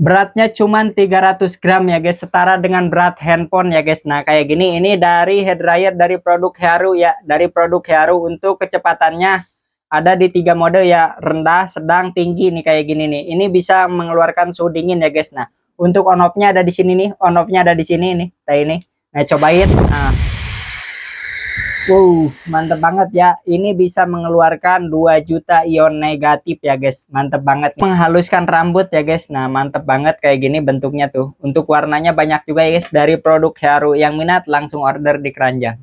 Beratnya cuman 300 gram ya guys, setara dengan berat handphone ya guys. Nah kayak gini, ini dari hair dryer dari produk Haru ya, dari produk Haru. Untuk kecepatannya ada di 3 mode ya, rendah, sedang, tinggi nih kayak gini nih. Ini bisa mengeluarkan suhu dingin ya guys. Nah untuk on off nya ada di sini nih, on off nya ada di sini nih kayak ini. Nah cobain. Nah, wow, mantep banget ya. Ini bisa mengeluarkan 2 juta ion negatif ya guys. Mantep banget. Menghaluskan rambut ya guys. Nah, mantep banget kayak gini bentuknya tuh. Untuk warnanya banyak juga ya guys. Dari produk Haru, yang minat langsung order di keranjang.